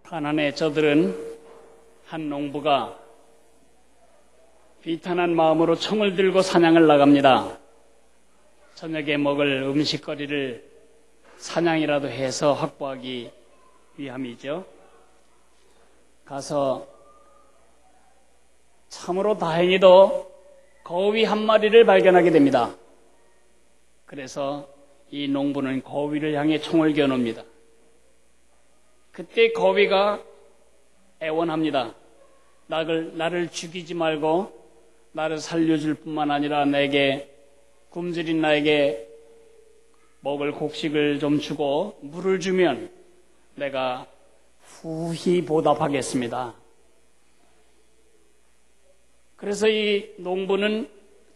가난에 져들은 한 농부가 비탄한 마음으로 총을 들고 사냥을 나갑니다. 저녁에 먹을 음식거리를 사냥이라도 해서 확보하기 위함이죠. 가서 참으로 다행히도 거위 한 마리를 발견하게 됩니다. 그래서 이 농부는 거위를 향해 총을 겨눕니다. 그때 거위가 애원합니다. 나를 죽이지 말고 나를 살려줄 뿐만 아니라 내게 굶주린 나에게 먹을 곡식을 좀 주고 물을 주면 내가 후히 보답하겠습니다. 그래서 이 농부는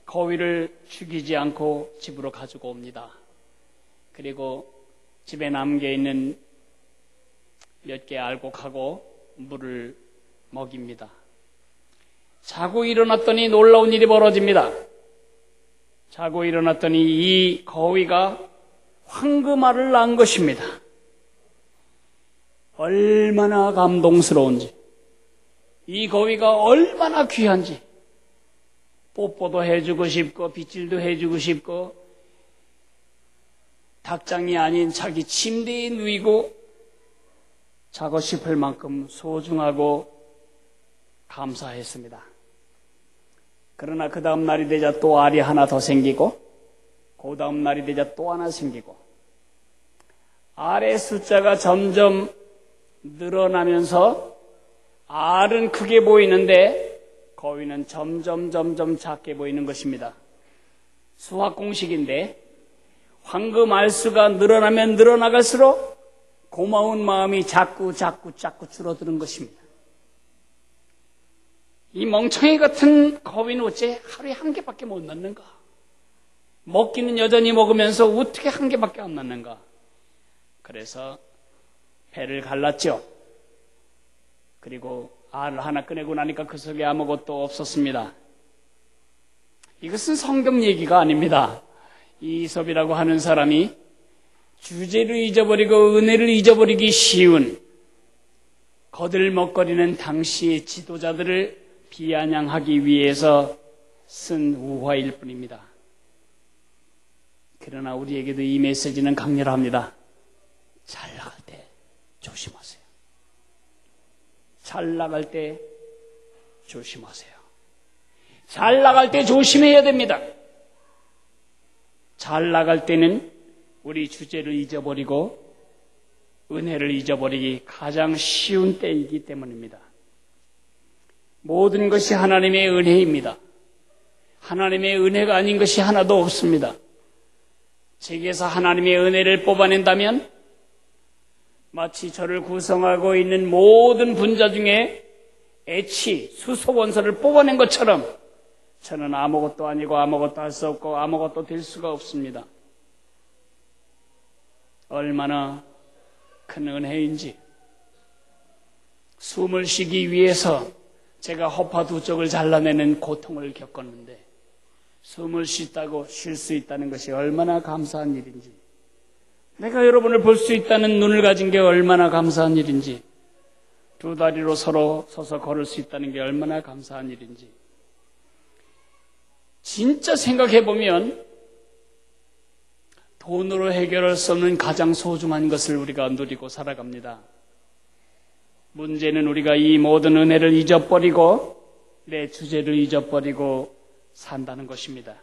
거위를 죽이지 않고 집으로 가지고 옵니다. 그리고 집에 남겨있는 몇 개 알곡하고 물을 먹입니다. 자고 일어났더니 놀라운 일이 벌어집니다. 자고 일어났더니 이 거위가 황금알을 낳은 것입니다. 얼마나 감동스러운지, 이 거위가 얼마나 귀한지, 뽀뽀도 해주고 싶고 빗질도 해주고 싶고 닭장이 아닌 자기 침대에 누이고 자고 싶을 만큼 소중하고 감사했습니다. 그러나 그 다음 날이 되자 또 알이 하나 더 생기고 그 다음 날이 되자 또 하나 생기고 알의 숫자가 점점 늘어나면서 알은 크게 보이는데 거위는 점점 작게 보이는 것입니다. 수학 공식인데 황금 알수가 늘어나면 늘어나갈수록 고마운 마음이 자꾸 줄어드는 것입니다. 이 멍청이 같은 거위는 어째 하루에 한 개밖에 못 낳는가? 먹기는 여전히 먹으면서 어떻게 한 개밖에 안 낳는가? 그래서 배를 갈랐죠. 그리고 알을 하나 꺼내고 나니까 그 속에 아무것도 없었습니다. 이것은 성경 얘기가 아닙니다. 이솝이라고 하는 사람이 주제를 잊어버리고 은혜를 잊어버리기 쉬운 거들먹거리는 당시의 지도자들을 비아냥하기 위해서 쓴 우화일 뿐입니다. 그러나 우리에게도 이 메시지는 강렬합니다. 잘 나갈 때 조심하세요. 잘 나갈 때 조심하세요. 잘 나갈 때 조심해야 됩니다. 잘 나갈 때는 우리 주제를 잊어버리고 은혜를 잊어버리기 가장 쉬운 때이기 때문입니다. 모든 것이 하나님의 은혜입니다. 하나님의 은혜가 아닌 것이 하나도 없습니다. 책에서 하나님의 은혜를 뽑아낸다면 마치 저를 구성하고 있는 모든 분자 중에 애치, 수소 원소를 뽑아낸 것처럼 저는 아무것도 아니고 아무것도 할 수 없고 아무것도 될 수가 없습니다. 얼마나 큰 은혜인지. 숨을 쉬기 위해서 제가 허파 두 쪽을 잘라내는 고통을 겪었는데 숨을 쉴 수 있다는 것이 얼마나 감사한 일인지, 내가 여러분을 볼 수 있다는 눈을 가진 게 얼마나 감사한 일인지, 두 다리로 서로 서서 걸을 수 있다는 게 얼마나 감사한 일인지, 진짜 생각해보면 돈으로 해결할 수 없는 가장 소중한 것을 우리가 누리고 살아갑니다. 문제는 우리가 이 모든 은혜를 잊어버리고 내 주제를 잊어버리고 산다는 것입니다.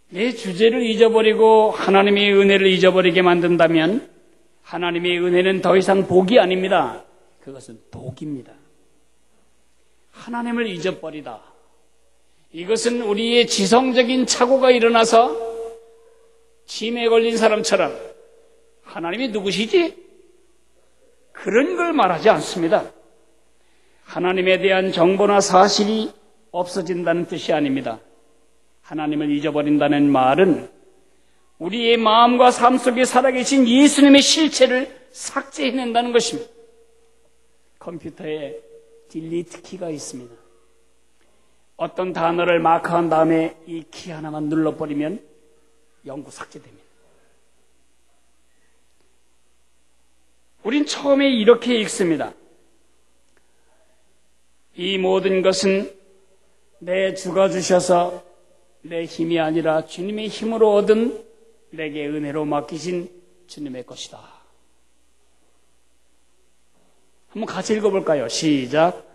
내 주제를 잊어버리고 하나님의 은혜를 잊어버리게 만든다면 하나님의 은혜는 더 이상 복이 아닙니다. 그것은 독입니다. 하나님을 잊어버리다. 이것은 우리의 지성적인 착오가 일어나서 치매에 걸린 사람처럼 하나님이 누구시지? 그런 걸 말하지 않습니다. 하나님에 대한 정보나 사실이 없어진다는 뜻이 아닙니다. 하나님을 잊어버린다는 말은 우리의 마음과 삶 속에 살아계신 예수님의 실체를 삭제해낸다는 것입니다. 컴퓨터에 딜리트 키가 있습니다. 어떤 단어를 마크한 다음에 이 키 하나만 눌러버리면 영구 삭제됩니다. 우린 처음에 이렇게 읽습니다. 이 모든 것은 내 주가 주셔서 내 힘이 아니라 주님의 힘으로 얻은 내게 은혜로 맡기신 주님의 것이다. 한번 같이 읽어볼까요? 시작.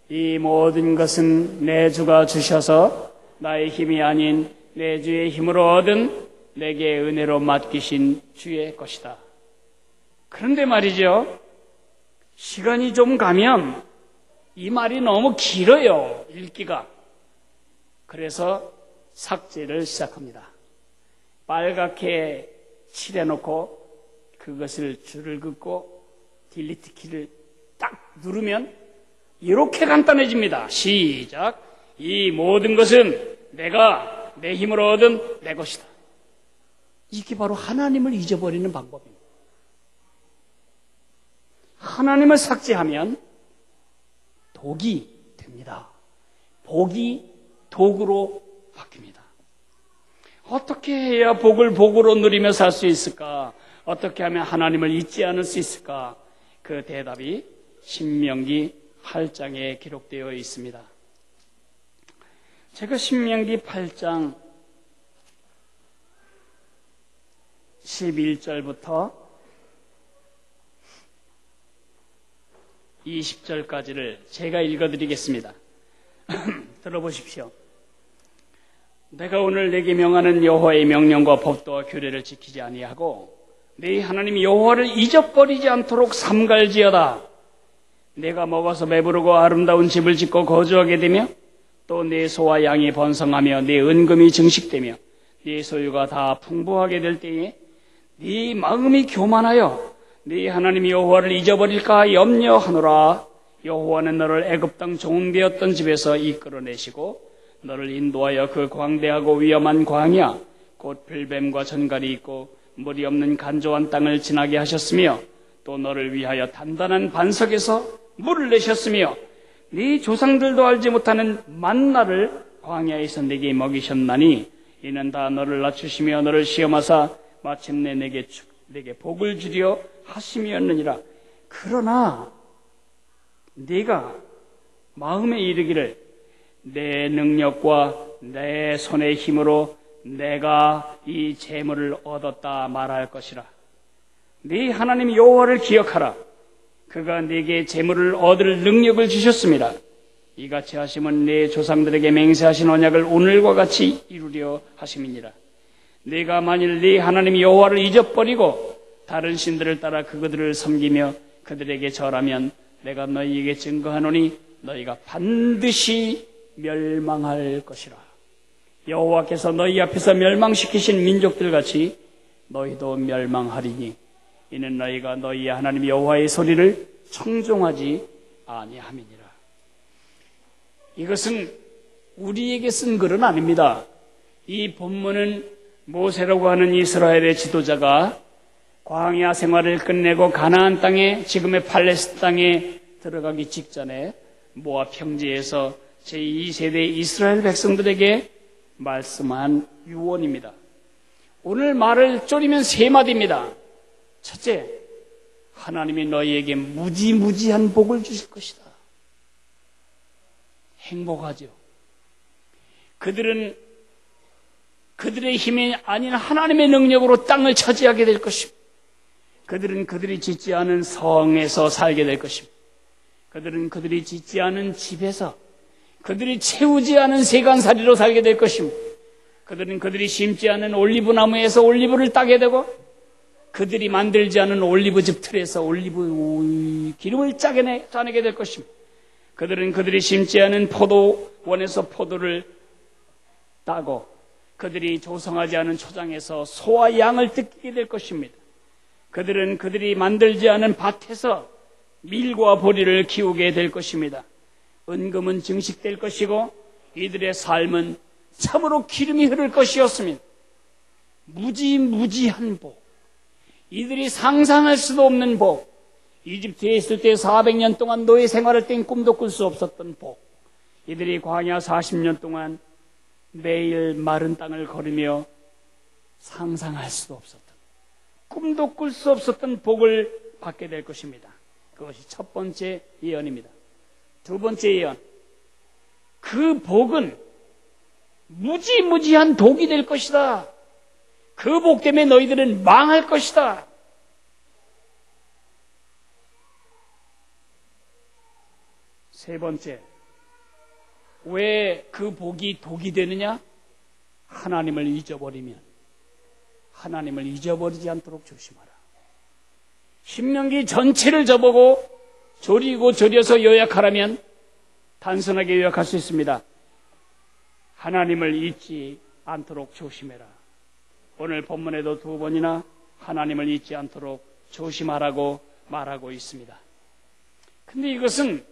이 모든 것은 내 주가 주셔서 나의 힘이 아닌 내 주의 힘으로 얻은 내게 은혜로 맡기신 주의 것이다. 그런데 말이죠, 시간이 좀 가면 이 말이 너무 길어요, 읽기가. 그래서 삭제를 시작합니다. 빨갛게 칠해놓고 그것을 줄을 긋고 딜리트 키를 딱 누르면 이렇게 간단해집니다. 시작. 이 모든 것은 내가 내 힘으로 얻은 내 것이다. 이게 바로 하나님을 잊어버리는 방법입니다. 하나님을 삭제하면 독이 됩니다. 복이 독으로 바뀝니다. 어떻게 해야 복을 복으로 누리며 살 수 있을까? 어떻게 하면 하나님을 잊지 않을 수 있을까? 그 대답이 신명기 8장에 기록되어 있습니다. 제가 신명기 8장 11절부터 20절까지를 제가 읽어드리겠습니다. 들어보십시오. 내가 오늘 내게 명하는 여호와의 명령과 법도와 규례를 지키지 아니하고 네 하나님 여호와를 잊어버리지 않도록 삼갈지어다. 내가 먹어서 배부르고 아름다운 집을 짓고 거주하게 되며 또 네 소와 양이 번성하며 네 은금이 증식되며 네 소유가 다 풍부하게 될 때에 네 마음이 교만하여 네 하나님 여호와를 잊어버릴까 염려하노라. 여호와는 너를 애굽 땅 종되었던 집에서 이끌어내시고 너를 인도하여 그 광대하고 위험한 광야 곧 들뱀과 전갈이 있고 물이 없는 간조한 땅을 지나게 하셨으며 또 너를 위하여 단단한 반석에서 물을 내셨으며 네 조상들도 알지 못하는 만나를 광야에서 내게 먹이셨나니 이는 다 너를 낮추시며 너를 시험하사 마침내 내게 복을 주려 하심이었느니라. 그러나 네가 마음에 이르기를 내 능력과 내 손의 힘으로 내가 이 재물을 얻었다 말할 것이라. 네 하나님 여호와를 기억하라. 그가 네게 재물을 얻을 능력을 주셨습니다. 이같이 하심은 네 조상들에게 맹세하신 언약을 오늘과 같이 이루려 하심이니라. 네가 만일 네 하나님 여호와를 잊어버리고 다른 신들을 따라 그들을 섬기며 그들에게 절하면 내가 너희에게 증거하노니 너희가 반드시 멸망할 것이라. 여호와께서 너희 앞에서 멸망시키신 민족들같이 너희도 멸망하리니 이는 너희가 너희 하나님 여호와의 소리를 청종하지 아니함이니라. 이것은 우리에게 쓴 글은 아닙니다. 이 본문은 모세라고 하는 이스라엘의 지도자가 광야 생활을 끝내고 가나안 땅에 지금의 팔레스타인 땅에 들어가기 직전에 모압 평지에서 제2세대 이스라엘 백성들에게 말씀한 유언입니다. 오늘 말을 쪼리면 세 마디입니다. 첫째, 하나님이 너희에게 무지무지한 복을 주실 것이다. 행복하죠. 그들은 그들의 힘이 아닌 하나님의 능력으로 땅을 차지하게 될 것입니다. 그들은 그들이 짓지 않은 성에서 살게 될 것입니다. 그들은 그들이 짓지 않은 집에서, 그들이 채우지 않은 세간살이로 살게 될 것입니다. 그들은 그들이 심지 않은 올리브 나무에서 올리브를 따게 되고, 그들이 만들지 않은 올리브즙 틀에서 올리브 기름을 짜내게 될 것입니다. 그들은 그들이 심지 않은 포도원에서 포도를 따고, 그들이 조성하지 않은 초장에서 소와 양을 뜯기게 될 것입니다. 그들은 그들이 만들지 않은 밭에서 밀과 보리를 키우게 될 것입니다. 은금은 증식될 것이고 이들의 삶은 참으로 기름이 흐를 것이었습니다. 무지무지한 복, 이들이 상상할 수도 없는 복, 이집트에 있을 때 400년 동안 노예 생활할 땐 꿈도 꿀 수 없었던 복, 이들이 광야 40년 동안 매일 마른 땅을 걸으며 상상할 수도 없었던, 꿈도 꿀 수 없었던 복을 받게 될 것입니다. 그것이 첫 번째 예언입니다. 두 번째 예언. 그 복은 무지무지한 독이 될 것이다. 그 복 때문에 너희들은 망할 것이다. 세 번째. 왜 그 복이 독이 되느냐? 하나님을 잊어버리면 하나님을 잊어버리지 않도록 조심하라. 신명기 전체를 저보고 조리고 조려서 요약하라면 단순하게 요약할 수 있습니다. 하나님을 잊지 않도록 조심해라. 오늘 본문에도 두 번이나 하나님을 잊지 않도록 조심하라고 말하고 있습니다. 근데 이것은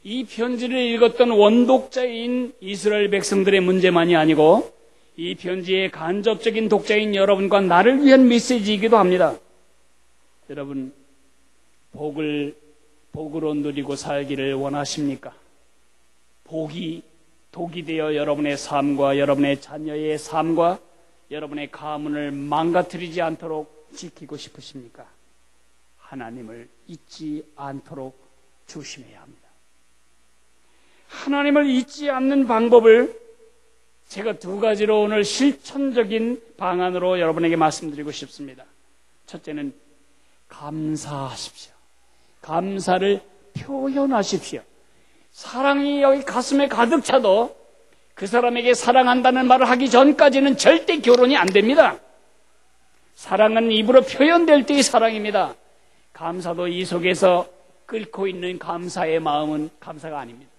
이 편지를 읽었던 원독자인 이스라엘 백성들의 문제만이 아니고 이 편지의 간접적인 독자인 여러분과 나를 위한 메시지이기도 합니다. 여러분, 복으로 누리고 살기를 원하십니까? 복이 독이 되어 여러분의 삶과 여러분의 자녀의 삶과 여러분의 가문을 망가뜨리지 않도록 지키고 싶으십니까? 하나님을 잊지 않도록 조심해야 합니다. 하나님을 잊지 않는 방법을 제가 두 가지로 오늘 실천적인 방안으로 여러분에게 말씀드리고 싶습니다. 첫째는 감사하십시오. 감사를 표현하십시오. 사랑이 여기 가슴에 가득 차도 그 사람에게 사랑한다는 말을 하기 전까지는 절대 결혼이 안 됩니다. 사랑은 입으로 표현될 때의 사랑입니다. 감사도 이 속에서 끓고 있는 감사의 마음은 감사가 아닙니다.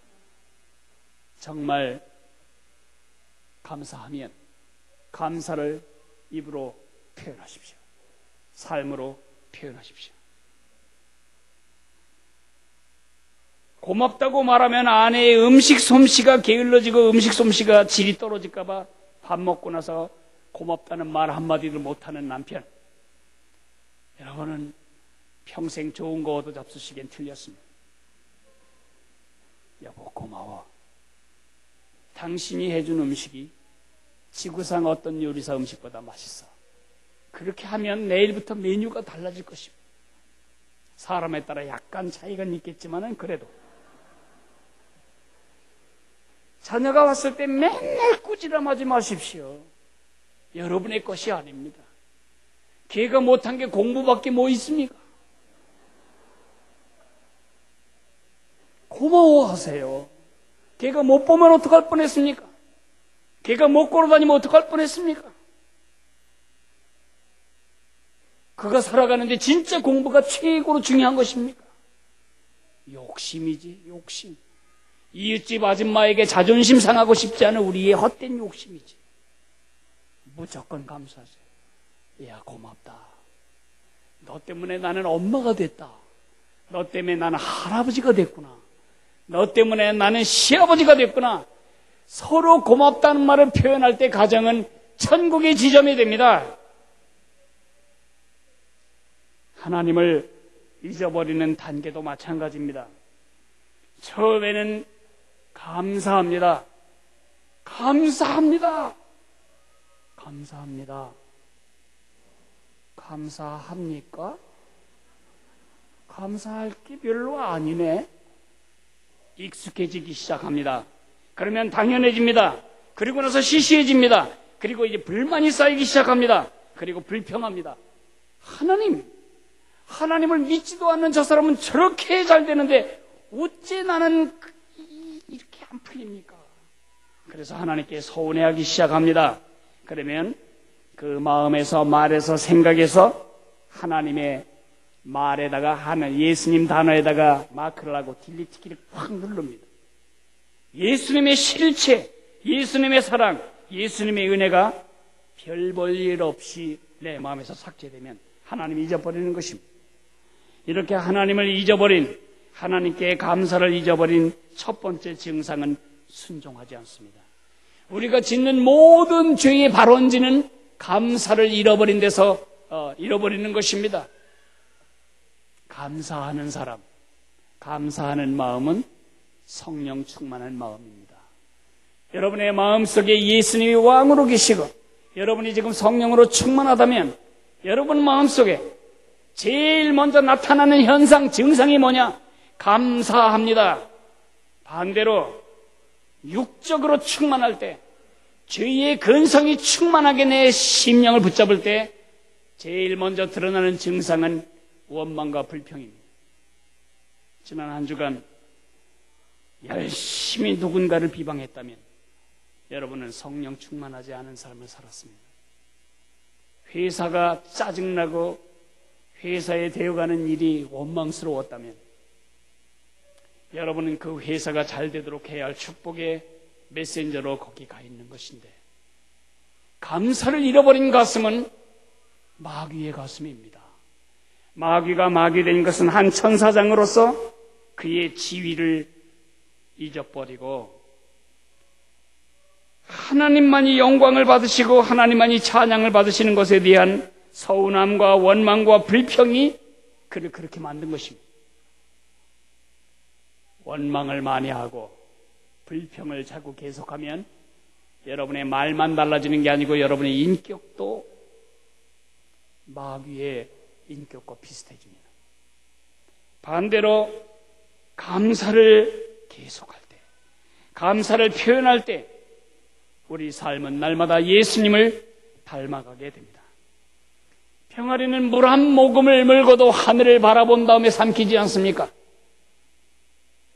정말 감사하면 감사를 입으로 표현하십시오. 삶으로 표현하십시오. 고맙다고 말하면 아내의 음식 솜씨가 게을러지고 음식 솜씨가 질이 떨어질까봐 밥 먹고 나서 고맙다는 말 한마디도 못하는 남편. 여러분은 평생 좋은 거 얻어 잡수시기엔 틀렸습니다. 여보 고마워. 당신이 해준 음식이 지구상 어떤 요리사 음식보다 맛있어. 그렇게 하면 내일부터 메뉴가 달라질 것입니다. 사람에 따라 약간 차이가 있겠지만은 그래도 자녀가 왔을 때 맨날 꾸지람하지 마십시오. 여러분의 것이 아닙니다. 걔가 못한 게 공부밖에 뭐 있습니까? 고마워하세요. 걔가 못 보면 어떡할 뻔했습니까? 걔가 못 걸어다니면 어떡할 뻔했습니까? 그가 살아가는데 진짜 공부가 최고로 중요한 것입니까? 욕심이지, 욕심. 이웃집 아줌마에게 자존심 상하고 싶지 않은 우리의 헛된 욕심이지. 무조건 감사하세요. 야, 고맙다. 너 때문에 나는 엄마가 됐다. 너 때문에 나는 할아버지가 됐구나. 너 때문에 나는 시아버지가 됐구나. 서로 고맙다는 말을 표현할 때 가정은 천국의 지점이 됩니다. 하나님을 잊어버리는 단계도 마찬가지입니다. 처음에는 감사합니다. 감사합니다. 감사합니다. 감사합니까? 감사할 게 별로 아니네. 익숙해지기 시작합니다. 그러면 당연해집니다. 그리고 나서 시시해집니다. 그리고 이제 불만이 쌓이기 시작합니다. 그리고 불평합니다. 하나님을 믿지도 않는 저 사람은 저렇게 잘 되는데 어째 나는 이렇게 안 풀립니까? 그래서 하나님께 서운해하기 시작합니다. 그러면 그 마음에서 말에서 생각에서 하나님의 말에다가 예수님 단어에다가 마크를 하고 딜리트키를 확 누릅니다. 예수님의 실체, 예수님의 사랑, 예수님의 은혜가 별 볼 일 없이 내 마음에서 삭제되면 하나님이 잊어버리는 것입니다. 이렇게 하나님을 잊어버린, 하나님께 감사를 잊어버린 첫 번째 증상은 순종하지 않습니다. 우리가 짓는 모든 죄의 발원지는 감사를 잃어버린 데서 잃어버리는 것입니다. 감사하는 사람, 감사하는 마음은 성령 충만한 마음입니다. 여러분의 마음속에 예수님이 왕으로 계시고 여러분이 지금 성령으로 충만하다면 여러분 마음속에 제일 먼저 나타나는 현상, 증상이 뭐냐? 감사합니다. 반대로 육적으로 충만할 때, 죄의 근성이 충만하게 내 심령을 붙잡을 때 제일 먼저 드러나는 증상은 원망과 불평입니다. 지난 한 주간 열심히 누군가를 비방했다면 여러분은 성령 충만하지 않은 삶을 살았습니다. 회사가 짜증나고 회사에 되어가는 일이 원망스러웠다면 여러분은 그 회사가 잘 되도록 해야 할 축복의 메신저로 거기 가 있는 것인데, 감사를 잃어버린 가슴은 마귀의 가슴입니다. 마귀가 마귀된 것은 한 천사장으로서 그의 지위를 잊어버리고 하나님만이 영광을 받으시고 하나님만이 찬양을 받으시는 것에 대한 서운함과 원망과 불평이 그를 그렇게 만든 것입니다. 원망을 많이 하고 불평을 자꾸 계속하면 여러분의 말만 달라지는 게 아니고 여러분의 인격도 마귀의 인격과 비슷해집니다. 반대로 감사를 계속할 때, 감사를 표현할 때 우리 삶은 날마다 예수님을 닮아가게 됩니다. 병아리는 물 한 모금을 물고도 하늘을 바라본 다음에 삼키지 않습니까?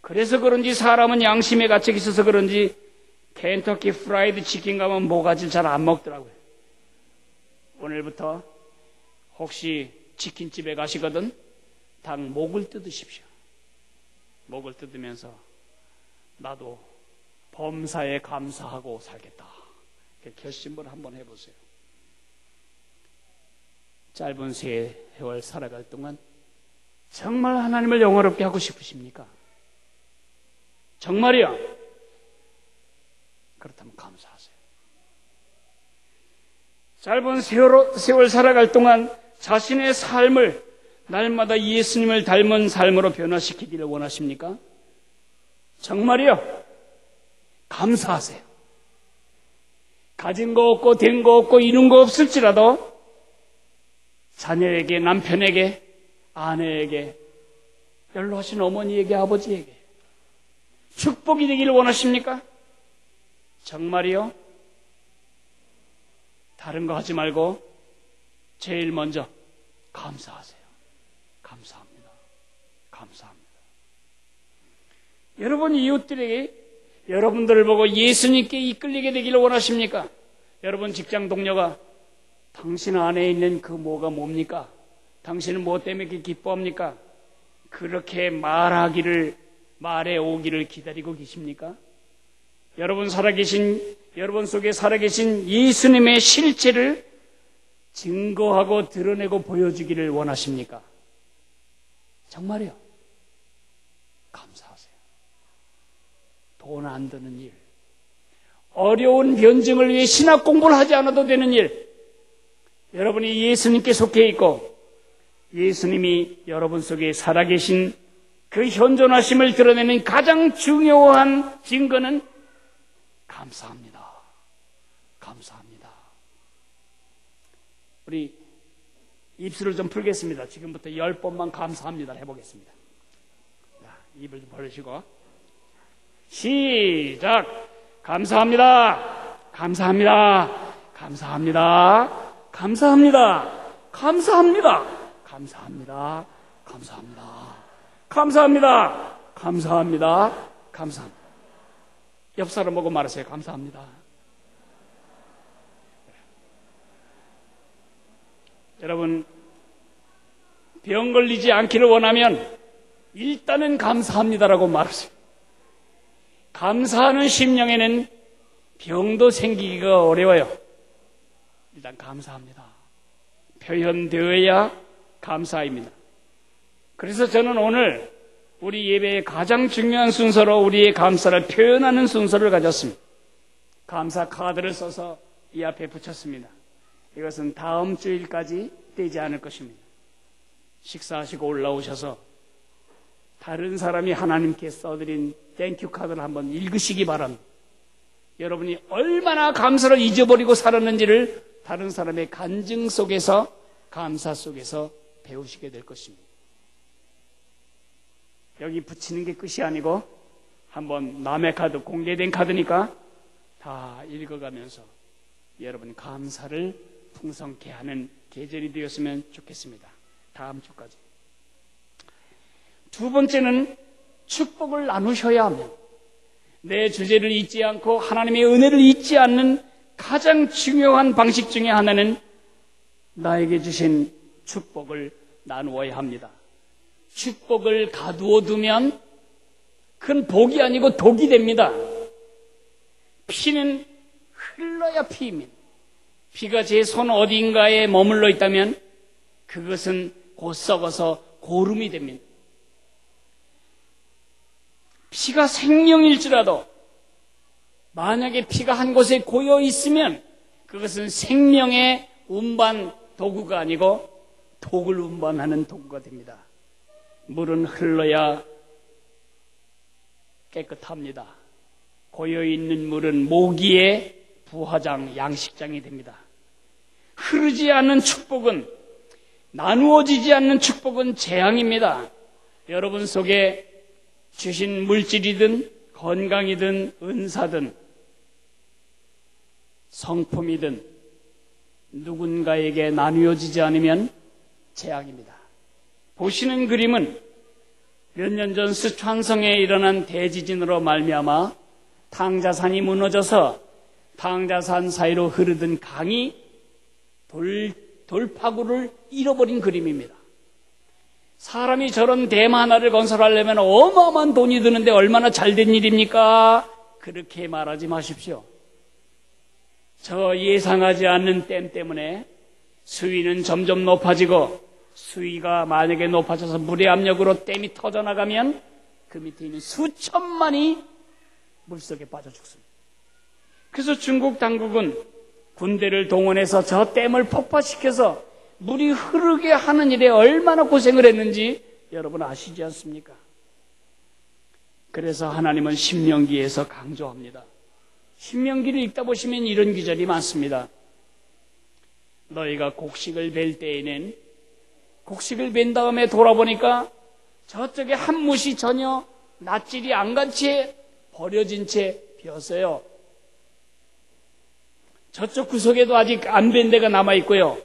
그래서 그런지 사람은 양심에 갇혀 있어서 그런지 켄터키 프라이드 치킨 가면 모가지를 잘 안 먹더라고요. 오늘부터 혹시 치킨집에 가시거든 닭 목을 뜯으십시오. 목을 뜯으면서 나도 범사에 감사하고 살겠다. 결심을 한번 해보세요. 짧은 세월 살아갈 동안 정말 하나님을 영화롭게 하고 싶으십니까? 정말이야. 그렇다면 감사하세요. 짧은 세월 살아갈 동안 자신의 삶을 날마다 예수님을 닮은 삶으로 변화시키기를 원하십니까? 정말이요. 감사하세요. 가진 거 없고 된 거 없고 이룬 거 없을지라도 자녀에게, 남편에게, 아내에게, 연로하신 어머니에게, 아버지에게 축복이 되기를 원하십니까? 정말이요? 다른 거 하지 말고 제일 먼저 감사하세요. 감사합니다. 감사합니다. 여러분 이웃들에게 여러분들을 보고 예수님께 이끌리게 되기를 원하십니까? 여러분 직장 동료가 당신 안에 있는 그 뭐가 뭡니까? 당신은 무엇 때문에 이렇게 기뻐합니까? 그렇게 말해 오기를 기다리고 계십니까? 여러분 속에 살아계신 예수님의 실체를 증거하고 드러내고 보여주기를 원하십니까? 정말요? 감사하세요. 돈 안 드는 일, 어려운 변증을 위해 신학 공부를 하지 않아도 되는 일, 여러분이 예수님께 속해 있고 예수님이 여러분 속에 살아계신 그 현존하심을 드러내는 가장 중요한 증거는 감사합니다. 감사합니다. 우리 입술을 좀 풀겠습니다. 지금부터 10번만 감사합니다 해보겠습니다. 자, 입을 좀 벌리시고 시작. 감사합니다. 감사합니다. 감사합니다. 감사합니다. 감사합니다. 감사합니다. 감사합니다. 감사합니다. 감사합니다. 감사합니다. 옆 사람 보고 말하세요. 감사합니다. 여러분, 병 걸리지 않기를 원하면 일단은 감사합니다라고 말하세요. 감사하는 심령에는 병도 생기기가 어려워요. 일단 감사합니다. 표현되어야 감사입니다. 그래서 저는 오늘 우리 예배의 가장 중요한 순서로 우리의 감사를 표현하는 순서를 가졌습니다. 감사 카드를 써서 이 앞에 붙였습니다. 이것은 다음 주일까지 되지 않을 것입니다. 식사하시고 올라오셔서 다른 사람이 하나님께 써드린 땡큐 카드를 한번 읽으시기 바랍니다. 여러분이 얼마나 감사를 잊어버리고 살았는지를 다른 사람의 간증 속에서, 감사 속에서 배우시게 될 것입니다. 여기 붙이는 게 끝이 아니고 한번 남의 카드, 공개된 카드니까 다 읽어가면서 여러분 감사를 풍성케 하는 계절이 되었으면 좋겠습니다. 다음 주까지. 두 번째는 축복을 나누셔야 합니다. 내 주제를 잊지 않고 하나님의 은혜를 잊지 않는 가장 중요한 방식 중에 하나는 나에게 주신 축복을 나누어야 합니다. 축복을 가두어 두면 그건 복이 아니고 독이 됩니다. 피는 흘러야 피입니다. 피가 제 손 어딘가에 머물러 있다면 그것은 곧 썩어서 고름이 됩니다. 피가 생명일지라도 만약에 피가 한 곳에 고여 있으면 그것은 생명의 운반 도구가 아니고 독을 운반하는 도구가 됩니다. 물은 흘러야 깨끗합니다. 고여있는 물은 모기의 부화장, 양식장이 됩니다. 흐르지 않는 축복은, 나누어지지 않는 축복은 재앙입니다. 여러분 속에 주신 물질이든 건강이든 은사든 성품이든 누군가에게 나누어지지 않으면 재앙입니다. 보시는 그림은 몇 년 전 스촨성에 일어난 대지진으로 말미암아 탕자산이 무너져서 탕자산 사이로 흐르던 강이 돌파구를 잃어버린 그림입니다. 사람이 저런 댐 하나를 건설하려면 어마어마한 돈이 드는데 얼마나 잘된 일입니까? 그렇게 말하지 마십시오. 저 예상하지 않는 댐 때문에 수위는 점점 높아지고 수위가 만약에 높아져서 물의 압력으로 댐이 터져나가면 그 밑에 있는 수천만이 물속에 빠져 죽습니다. 그래서 중국 당국은 군대를 동원해서 저 댐을 폭파시켜서 물이 흐르게 하는 일에 얼마나 고생을 했는지 여러분 아시지 않습니까? 그래서 하나님은 신명기에서 강조합니다. 신명기를 읽다 보시면 이런 구절이 많습니다. 너희가 곡식을 벨 때에는 곡식을 벤 다음에 돌아보니까 저쪽에 한 뭇이 전혀 낯질이 안 간 채 버려진 채 비었어요. 저쪽 구석에도 아직 안 벤 데가 남아있고요.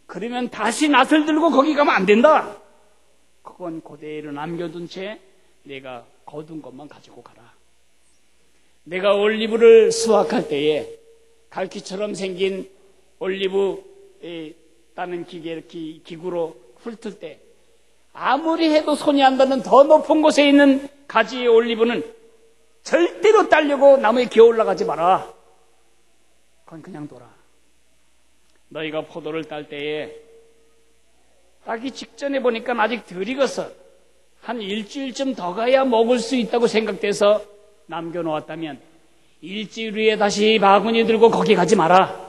그러면 다시 낫을 들고 거기 가면 안 된다. 그건 그대로 남겨둔 채 내가 거둔 것만 가지고 가라. 내가 올리브를 수확할 때에 갈퀴처럼 생긴 올리브 따는 기구로 훑을 때 아무리 해도 손이 안 닿는 더 높은 곳에 있는 가지의 올리브는 절대로 따려고 나무에 기어 올라가지 마라. 그건 그냥 둬라. 너희가 포도를 딸 때에 따기 직전에 보니까 아직 덜 익어서 한 일주일쯤 더 가야 먹을 수 있다고 생각돼서 남겨놓았다면 일주일 후에 다시 바구니 들고 거기 가지 마라.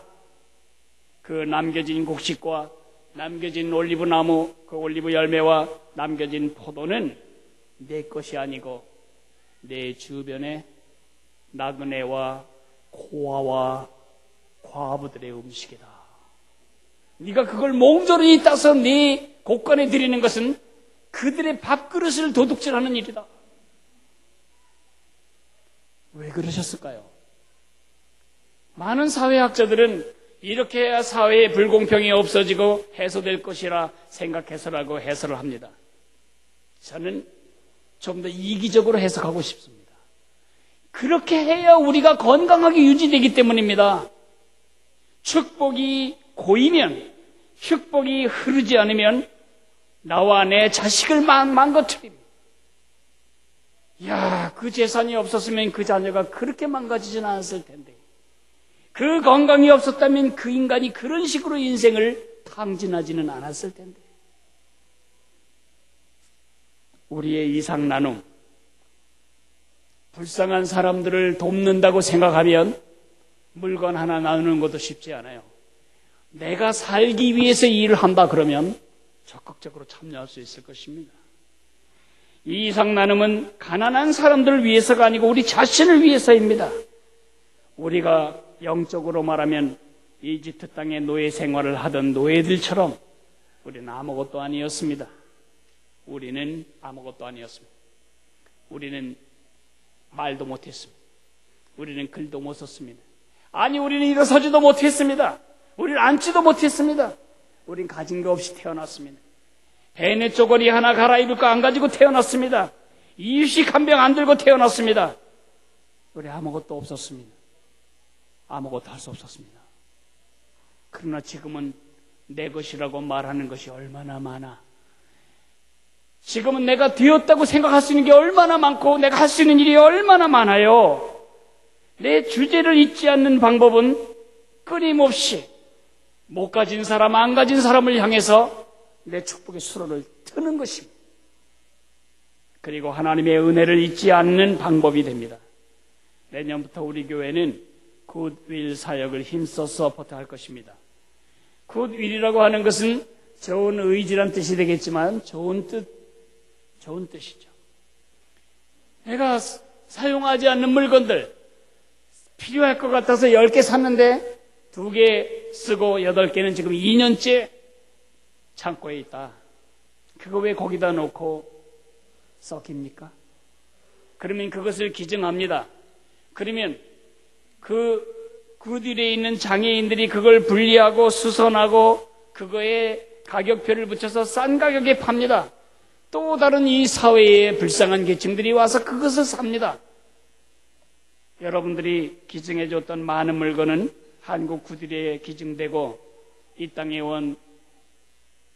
그 남겨진 곡식과 남겨진 올리브 나무, 그 올리브 열매와 남겨진 포도는 내 것이 아니고 내 주변에 나그네와 고아와 과부들의 음식이다. 네가 그걸 몽졸히 따서 네 곳간에 드리는 것은 그들의 밥그릇을 도둑질하는 일이다. 왜 그러셨을까요? 많은 사회학자들은 이렇게 해야 사회의 불공평이 없어지고 해소될 것이라 생각해서라고 해설을 합니다. 저는 좀 더 이기적으로 해석하고 싶습니다. 그렇게 해야 우리가 건강하게 유지되기 때문입니다. 축복이 고이면, 축복이 흐르지 않으면 나와 내 자식을 망가뜨립니다. 그 재산이 없었으면 그 자녀가 그렇게 망가지진 않았을 텐데, 그 건강이 없었다면 그 인간이 그런 식으로 인생을 탕진하지는 않았을 텐데. 우리의 이상 나눔, 불쌍한 사람들을 돕는다고 생각하면 물건 하나 나누는 것도 쉽지 않아요. 내가 살기 위해서 일을 한다 그러면 적극적으로 참여할 수 있을 것입니다. 이 이상 나눔은 가난한 사람들을 위해서가 아니고 우리 자신을 위해서입니다. 우리가 영적으로 말하면 이집트 땅에 노예 생활을 하던 노예들처럼 우리는 아무것도 아니었습니다. 우리는 아무것도 아니었습니다. 우리는 말도 못했습니다. 우리는 글도 못 썼습니다. 아니, 우리는 일어서지도 못했습니다. 우리는 앉지도 못했습니다. 우리는 가진 거 없이 태어났습니다. 배내 쪼가리 하나 갈아입을 거 안 가지고 태어났습니다. 이유식 한 병 안 들고 태어났습니다. 우리 아무것도 없었습니다. 아무것도 할 수 없었습니다. 그러나 지금은 내 것이라고 말하는 것이 얼마나 많아. 지금은 내가 되었다고 생각할 수 있는 게 얼마나 많고 내가 할 수 있는 일이 얼마나 많아요. 내 주제를 잊지 않는 방법은 끊임없이 못 가진 사람, 안 가진 사람을 향해서 내 축복의 수로를 트는 것입니다. 그리고 하나님의 은혜를 잊지 않는 방법이 됩니다. 내년부터 우리 교회는 굿윌 사역을 힘써 서포트할 것입니다. 굿윌이라고 하는 것은 좋은 의지란 뜻이 되겠지만 좋은 뜻이죠. 내가 사용하지 않는 물건들, 필요할 것 같아서 10개 샀는데 2개 쓰고 8개는 지금 2년째 창고에 있다. 그거 왜 거기다 놓고 썩입니까? 그러면 그것을 기증합니다. 그러면 그 뒤에 있는 장애인들이 그걸 분리하고 수선하고 그거에 가격표를 붙여서 싼 가격에 팝니다. 또 다른 이 사회의 불쌍한 계층들이 와서 그것을 삽니다. 여러분들이 기증해 줬던 많은 물건은 한국 구딜에 기증되고 이 땅에 온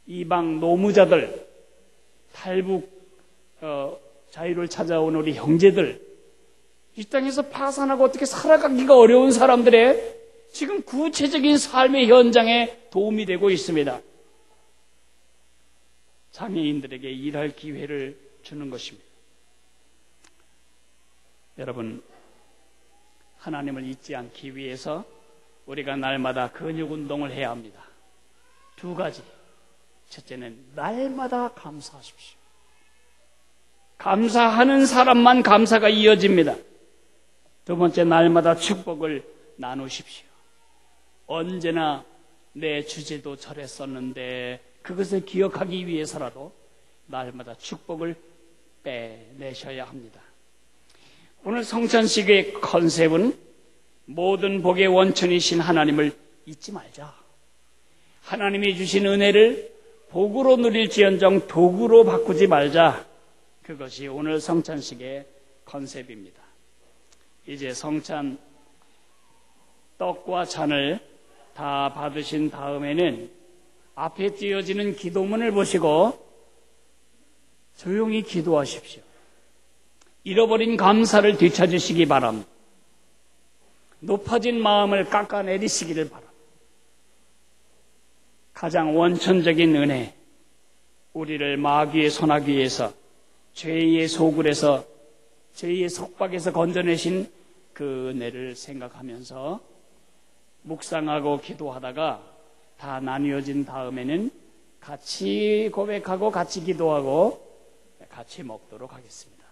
이방 노무자들, 탈북 자유를 찾아온 우리 형제들, 이 땅에서 파산하고 어떻게 살아가기가 어려운 사람들의 지금 구체적인 삶의 현장에 도움이 되고 있습니다. 장애인들에게 일할 기회를 주는 것입니다. 여러분, 하나님을 잊지 않기 위해서 우리가 날마다 근육 운동을 해야 합니다. 2가지. 첫째는 날마다 감사하십시오. 감사하는 사람만 감사가 이어집니다. 2번째, 날마다 축복을 나누십시오. 언제나 내 주제도 저랬었는데 그것을 기억하기 위해서라도 날마다 축복을 빼내셔야 합니다. 오늘 성찬식의 컨셉은 모든 복의 원천이신 하나님을 잊지 말자. 하나님이 주신 은혜를 복으로 누릴지언정 도구로 바꾸지 말자. 그것이 오늘 성찬식의 컨셉입니다. 이제 성찬 떡과 잔을 다 받으신 다음에는 앞에 띄어지는 기도문을 보시고 조용히 기도하십시오. 잃어버린 감사를 되찾으시기 바랍니다. 높아진 마음을 깎아내리시기를 바랍니다. 가장 원천적인 은혜, 우리를 마귀의 소나귀에서 죄의 소굴에서 죄의 속박에서 건져내신 그 은혜를 생각하면서 묵상하고 기도하다가 다 나뉘어진 다음에는 같이 고백하고 같이 기도하고 같이 먹도록 하겠습니다.